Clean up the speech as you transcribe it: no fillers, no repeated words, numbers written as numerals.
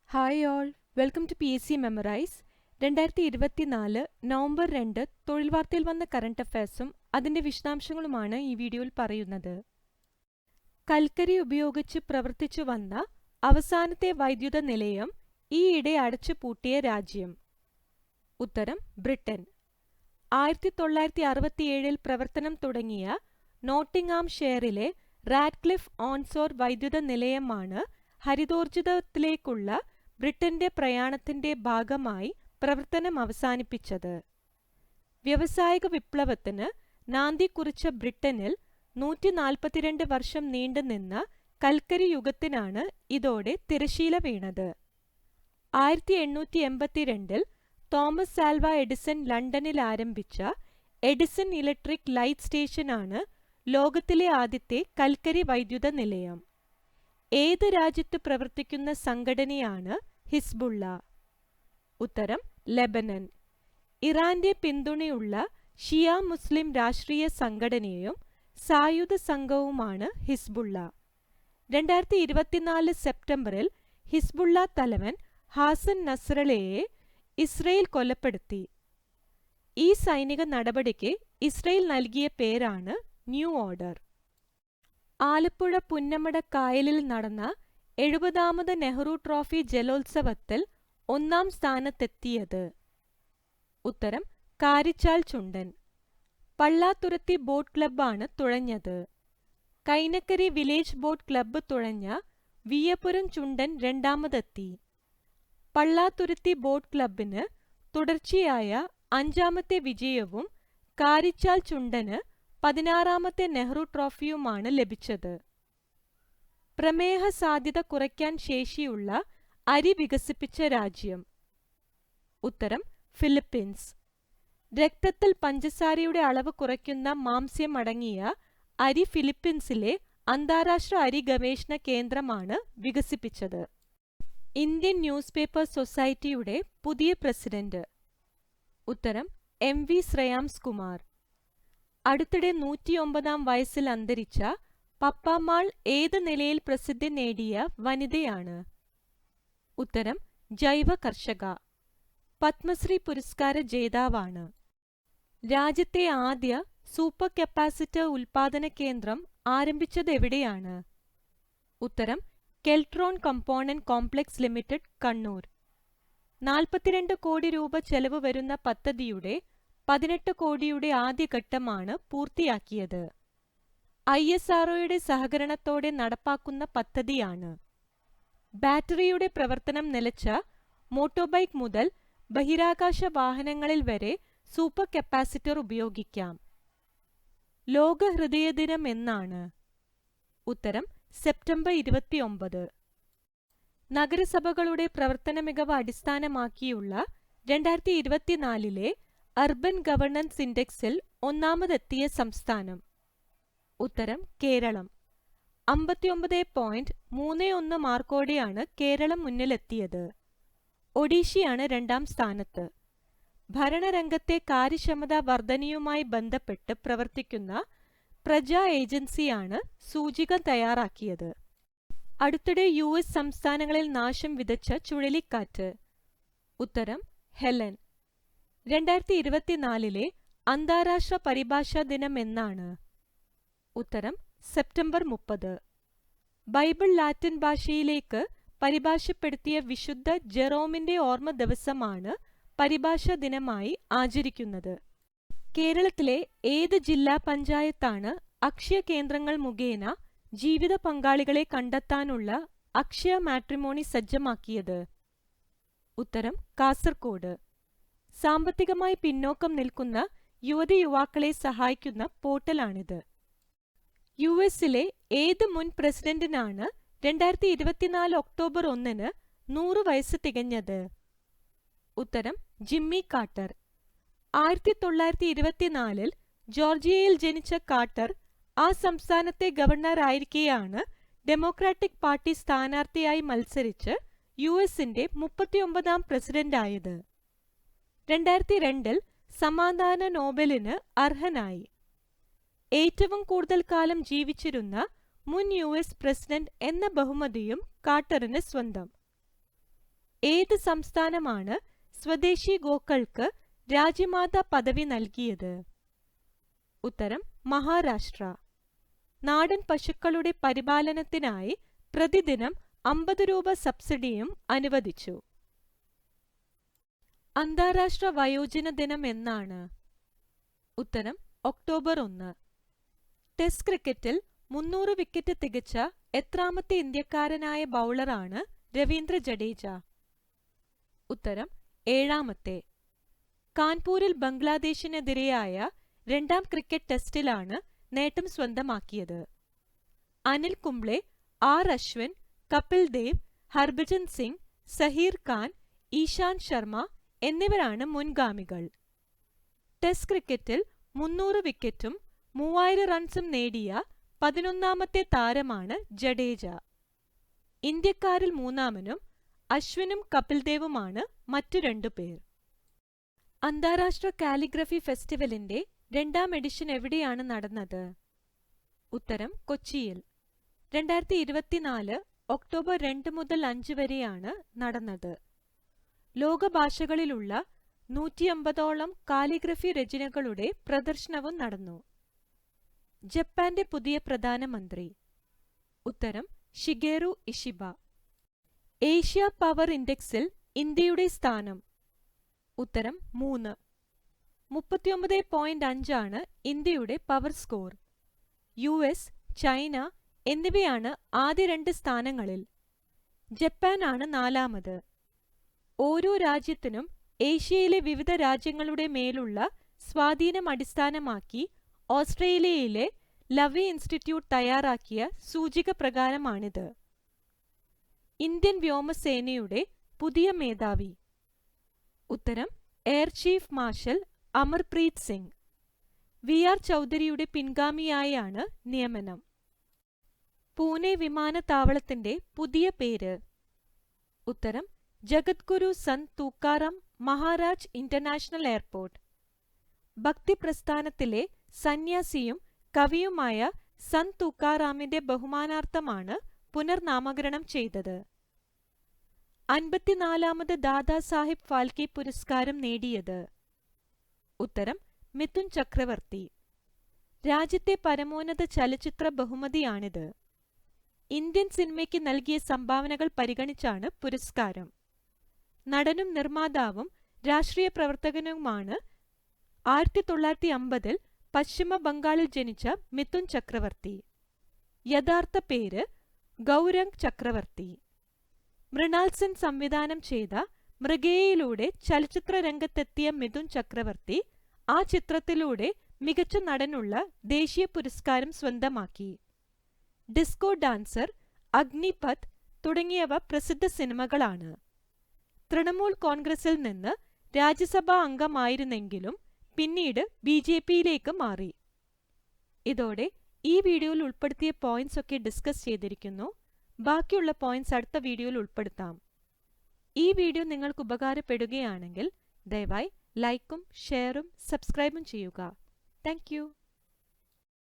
Hi all, welcome to PSC Memorize. 2024 November 2 തൊഴിൽ വാർത്തയിൽ വന്ന കറണ്ട് അഫയേഴ്സും അതിന്റെ വിശദാംശങ്ങളുമാണ് ഈ വീഡിയോയിൽ പറയുന്നത്. കൽക്കരി ഉപയോഗിച്ച് പ്രവർത്തിച്ചു വന്ന അവസാനത്തെ വൈദ്യുത നിലയം ഈയിടെ അടച്ചുപൂട്ടിയ രാജ്യം? ഉത്തരം ബ്രിട്ടൻ. 1967 പ്രവർത്തനം തുടങ്ങിയ നോട്ടിംഗ്ഹാംഷെയറിലെ റാഡ്ക്ലിഫ് ഓൺസോർ വൈദ്യുത നിലയമാണ് ഹരിതോർജിതത്തിലേക്കുള്ള ബ്രിട്ടന്റെ പ്രയാണത്തിന്റെ ഭാഗമായി പ്രവർത്തനം അവസാനിപ്പിച്ചത്. വ്യാവസായിക വിപ്ലവത്തിന് നാന്ദി കുറിച്ച ബ്രിട്ടനിൽ 142 വർഷം നീണ്ടുനിന്ന കൽക്കരി യുഗത്തിനാണ് ഇതോടെ തിരശ്ശീല വീണത്. 1882 തോമസ് ആൽവ എഡിസൺ ലണ്ടനിൽ ആരംഭിച്ച എഡിസൺ ഇലക്ട്രിക് ലൈറ്റ് സ്റ്റേഷനാണ് ലോകത്തിലെ ആദ്യത്തെ കൽക്കരി വൈദ്യുത നിലയം. ഏത് രാജ്യത്ത് പ്രവർത്തിക്കുന്ന സംഘടനയാണ് ഹിസ്ബുള്ള? ഉത്തരം ലെബനൻ. ഇറാന്റെ പിന്തുണയുള്ള ഷിയ മുസ്ലിം രാഷ്ട്രീയ സംഘടനയും സായുധ സംഘവുമാണ് ഹിസ്ബുള്ള. 2024 സെപ്റ്റംബറിൽ ഹിസ്ബുള്ള തലവൻ ഹാസൻ നസ്രള്ളയെ ഇസ്രയേൽ കൊലപ്പെടുത്തി. ഈ സൈനിക നടപടിക്ക് ഇസ്രയേൽ നൽകിയ പേരാണ് ന്യൂ ഓർഡർ. ആലപ്പുഴ പുന്നമട കായലിൽ നടന്ന 70ാമത് നെഹ്റു ട്രോഫി ജലോത്സവത്തിൽ ഒന്നാം സ്ഥാനത്തെത്തിയത്? ഉത്തരം കാരിച്ചാൽ ചുണ്ടൻ. പള്ളാത്തുരുത്തി ബോട്ട് ക്ലബ്ബാണ് തുഴഞ്ഞത്. കൈനക്കരി വില്ലേജ് ബോട്ട് ക്ലബ്ബ് തുഴഞ്ഞ വിയ്യപുരം ചുണ്ടൻ രണ്ടാമതെത്തി. പള്ളാത്തുരുത്തി ബോട്ട് ക്ലബ്ബിന് തുടർച്ചയായ 5ാമത്തെ വിജയവും കാരിച്ചാൽ ചുണ്ടന് 16ാമത്തെ നെഹ്റു ട്രോഫിയുമാണ് ലഭിച്ചത്. പ്രമേഹ സാധ്യത കുറയ്ക്കാൻ ശേഷിയുള്ള അരി വികസിപ്പിച്ച രാജ്യം? ഉത്തരം ഫിലിപ്പീൻസ്. രക്തത്തിൽ പഞ്ചസാരയുടെ അളവ് കുറയ്ക്കുന്ന മാംസ്യം അടങ്ങിയ അരി ഫിലിപ്പീൻസിലെ അന്താരാഷ്ട്ര അരി ഗവേഷണ കേന്ദ്രമാണ് വികസിപ്പിച്ചത്. ഇന്ത്യൻ ന്യൂസ് പേപ്പർ സൊസൈറ്റിയുടെ പുതിയ പ്രസിഡന്റ്? ഉത്തരം MV ശ്രേയാംസ് കുമാർ. അടുത്തിടെ 109ാം വയസ്സിൽ അന്തരിച്ച പപ്പാമാൾ ഏത് നിലയിൽ പ്രസിദ്ധി നേടിയ വനിതയാണ്? ഉത്തരം ജൈവ കർഷക. പത്മശ്രീ പുരസ്കാര ജേതാവാണ്. രാജ്യത്തെ ആദ്യ സൂപ്പർ കപ്പാസിറ്റർ ഉൽപാദന കേന്ദ്രം ആരംഭിച്ചത് എവിടെയാണ്? ഉത്തരം Keltron component complex limited, Kannur. 42 കോടി രൂപ ചെലവ് വരുന്ന പദ്ധതിയുടെ 18 കോടിയുടെ ആദ്യഘട്ടമാണ് പൂർത്തിയാക്കിയത്. ISROയുടെ സഹകരണത്തോടെ നടപ്പാക്കുന്ന പദ്ധതിയാണ്. ബാറ്ററിയുടെ പ്രവർത്തനം നിലച്ച മോട്ടോർബൈക്ക് മുതൽ ബഹിരാകാശ വാഹനങ്ങളിൽ വരെ സൂപ്പർ കപ്പാസിറ്റർ ഉപയോഗിക്കാം. ലോക ഹൃദയദിനം എന്നാണ്? ഉത്തരം സെപ്റ്റംബർ 29. നഗരസഭകളുടെ പ്രവർത്തന മികവ് അടിസ്ഥാനമാക്കിയുള്ള 2024 അർബൻ ഗവർണൻസ് ഇൻഡെക്സിൽ ഒന്നാമതെത്തിയ സംസ്ഥാനം? ഉത്തരം കേരളം. 59.31 മാർക്കോടെയാണ് കേരളം മുന്നിലെത്തിയത്. ഒഡീഷയാണ് രണ്ടാം സ്ഥാനത്ത്. ഭരണരംഗത്തെ കാര്യക്ഷമതാ വർധനയുമായി ബന്ധപ്പെട്ട് പ്രവർത്തിക്കുന്ന പ്രജാ ഏജൻസിയാണ് സൂചിക തയ്യാറാക്കിയത്. അടുത്തിടെ US സംസ്ഥാനങ്ങളിൽ നാശം വിതച്ച ചുഴലിക്കാറ്റ്? ഉത്തരം ഹെലൻ. 2024 അന്താരാഷ്ട്ര പരിഭാഷാ ദിനം എന്നാണ്? ഉത്തരം സെപ്റ്റംബർ 30. ബൈബിൾ ലാറ്റിൻ ഭാഷയിലേക്ക് പരിഭാഷപ്പെടുത്തിയ വിശുദ്ധ ജെറോമിന്റെ ഓർമ്മ ദിവസമാണ് പരിഭാഷാ ദിനമായി ആചരിക്കുന്നത്. കേരളത്തിലെ ഏത് ജില്ലാ പഞ്ചായത്താണ് അക്ഷയ കേന്ദ്രങ്ങൾ മുഖേന ജീവിത പങ്കാളികളെ കണ്ടെത്താനുള്ള അക്ഷയ മാട്രിമോണി സജ്ജമാക്കിയത്? ഉത്തരം കാസർകോട്. സാമ്പത്തികമായി പിന്നോക്കം നിൽക്കുന്ന യുവതി യുവാക്കളെ സഹായിക്കുന്ന പോർട്ടലാണിത്. US-ലെ ഏത് മുൻ പ്രസിഡന്റിനാണ് 2024 ഒക്ടോബർ 1 100 വയസ്സ് തികഞ്ഞത്? ഉത്തരം ജിമ്മി കാർട്ടർ. 1924 ജോർജിയയിൽ ജനിച്ച കാർട്ടർ ആ സംസ്ഥാനത്തെ ഗവർണർ ആയിരിക്കെയാണ് ഡെമോക്രാറ്റിക് പാർട്ടി സ്ഥാനാർത്ഥിയായി മത്സരിച്ച് US-ന്റെ 39ാം പ്രസിഡന്റായത്. 2002 സമാധാന നോബലിന് അർഹനായി. ഏറ്റവും കൂടുതൽ കാലം ജീവിച്ചിരുന്ന മുൻ US പ്രസിഡന്റ് എന്ന ബഹുമതിയും കാർട്ടറിന് സ്വന്തം. ഏത് സംസ്ഥാനമാണ് സ്വദേശി ഗോക്കൾക്ക് രാജ്യമാതാ പദവി നൽകിയത്? ഉത്തരം മഹാരാഷ്ട്ര. നാടൻ പശുക്കളുടെ പരിപാലനത്തിനായി പ്രതിദിനം 50 രൂപ സബ്സിഡിയും അനുവദിച്ചു. അന്താരാഷ്ട്ര വയോജന ദിനം എന്നാണ്? ഉത്തരം ഒക്ടോബർ 1. ടെസ്റ്റ് ക്രിക്കറ്റിൽ 300 വിക്കറ്റ് തികച്ച എത്രാമത്തെ ഇന്ത്യക്കാരനായ ബൗളറാണ് രവീന്ദ്ര ജഡേജ? ഉത്തരം 7ാമത്തെ. കാൺപൂരിൽ ബംഗ്ലാദേശിനെതിരെയായ 2ാം ക്രിക്കറ്റ് ടെസ്റ്റിലാണ് നേട്ടം സ്വന്തമാക്കിയത്. അനിൽ കുംബ്ലെ, ആർ അശ്വിൻ, കപിൽ ദേവ്, ഹർഭജൻ സിംഗ്, സഹീർ ഖാൻ, ഈശാന്ത് ശർമ്മ എന്നിവരാണ് മുൻഗാമികൾ. ടെസ്റ്റ് ക്രിക്കറ്റിൽ 300 വിക്കറ്റും 3000 റൺസും നേടിയ 11ാമത്തെ താരമാണ് ജഡേജ. ഇന്ത്യക്കാരിൽ 3ാമനും അശ്വിനും കപിൽ ദേവുമാണ് മറ്റു 2 പേർ. അന്താരാഷ്ട്ര കാലിഗ്രഫി ഫെസ്റ്റിവലിന്റെ 2ാം എഡിഷൻ എവിടെയാണ് നടന്നത്? ഉത്തരം കൊച്ചിയിൽ. 2024 ഒക്ടോബർ 2 മുതൽ 5 വരെയാണ് നടന്നത്. ലോകഭാഷകളിലുള്ള 150ഓളം കാലിഗ്രഫി രചനകളുടെ പ്രദർശനവും നടന്നു. ജപ്പാന്റെ പുതിയ പ്രധാനമന്ത്രി? ഉത്തരം ഷിഗേറു ഇഷിബ. ഏഷ്യ പവർ ഇൻഡെക്സിൽ ഇന്ത്യയുടെ സ്ഥാനം? ഉത്തരം 3. 39.5 ആണ് ഇന്ത്യയുടെ പവർ സ്കോർ. US, ചൈന എന്നിവയാണ് ആദ്യ 2 സ്ഥാനങ്ങളിൽ. ജപ്പാൻ ആണ് 4ാമത്. ഓരോ രാജ്യത്തിനും ഏഷ്യയിലെ വിവിധ രാജ്യങ്ങളുടെ മേലുള്ള സ്വാധീനം അടിസ്ഥാനമാക്കി ഓസ്ട്രേലിയയിലെ ലവി ഇൻസ്റ്റിറ്റ്യൂട്ട് തയ്യാറാക്കിയ സൂചിക പ്രകാരമാണിത്. ഇന്ത്യൻ വ്യോമസേനയുടെ പുതിയ മേധാവി? ഉത്തരം air chief marshal Amarpreet Singh. VR ചൗധരിയുടെ പിൻഗാമിയായാണ് നിയമനം. പൂനെ വിമാനത്താവളത്തിന്റെ പുതിയ പേര്? ഉത്തരം ജഗദ്ഗുരു സന്ത് തൂക്കാറാം മഹാരാജ് ഇന്റർനാഷണൽ എയർപോർട്ട്. ഭക്തിപ്രസ്ഥാനത്തിലെ സന്യാസിയും കവിയുമായ സന്ത് തൂക്കാറാമിന്റെ ബഹുമാനാർത്ഥമാണ് പുനർനാമകരണം ചെയ്തത്. 54ാമത് ദാദാസാഹിബ് ഫാൽക്കെ പുരസ്കാരം നേടിയത്? ഉത്തരം മിഥുൻ ചക്രവർത്തി. രാജ്യത്തെ പരമോന്നത ചലച്ചിത്ര ബഹുമതിയാണിത്. ഇന്ത്യൻ സിനിമയ്ക്ക് നൽകിയ സംഭാവനകൾ പരിഗണിച്ചാണ് പുരസ്കാരം. നടനും നിർമ്മാതാവും രാഷ്ട്രീയ പ്രവർത്തകനുമാണ് 1950-ൽ പശ്ചിമ ബംഗാളിൽ ജനിച്ച മിഥുൻ ചക്രവർത്തി. യഥാർത്ഥ പേര് ഗൗരംഗ് ചക്രവർത്തി. മൃണാൽ സെൻ സംവിധാനം ചെയ്ത മൃഗയയിലൂടെ ചലച്ചിത്ര രംഗത്തെത്തിയ മിഥുൻ ചക്രവർത്തി ആ ചിത്രത്തിലൂടെ മികച്ച നടനുള്ള ദേശീയ പുരസ്കാരം സ്വന്തമാക്കി. ഡിസ്കോ ഡാൻസർ, അഗ്നിപഥ് തുടങ്ങിയവ പ്രസിദ്ധ സിനിമകളാണ്. തൃണമൂൽ കോൺഗ്രസിൽ നിന്ന് രാജ്യസഭാ അംഗമായിരുന്നെങ്കിലും പിന്നീട് BJPയിലേക്ക് മാറി. ഇതോടെ ഈ വീഡിയോയിൽ ഉൾപ്പെടുത്തിയ പോയിന്റ്സ് ഒക്കെ ഡിസ്കസ് ചെയ്തിരിക്കുന്നു. ബാക്കിയുള്ള പോയിന്റ്സ് അടുത്ത വീഡിയോയിൽ ഉൾപ്പെടുത്താം. ഈ വീഡിയോ നിങ്ങൾക്ക് ഉപകാരപ്പെടുകയാണെങ്കിൽ ദയവായി ലൈക്കും ഷെയറും സബ്സ്ക്രൈബും ചെയ്യുക. Thank you.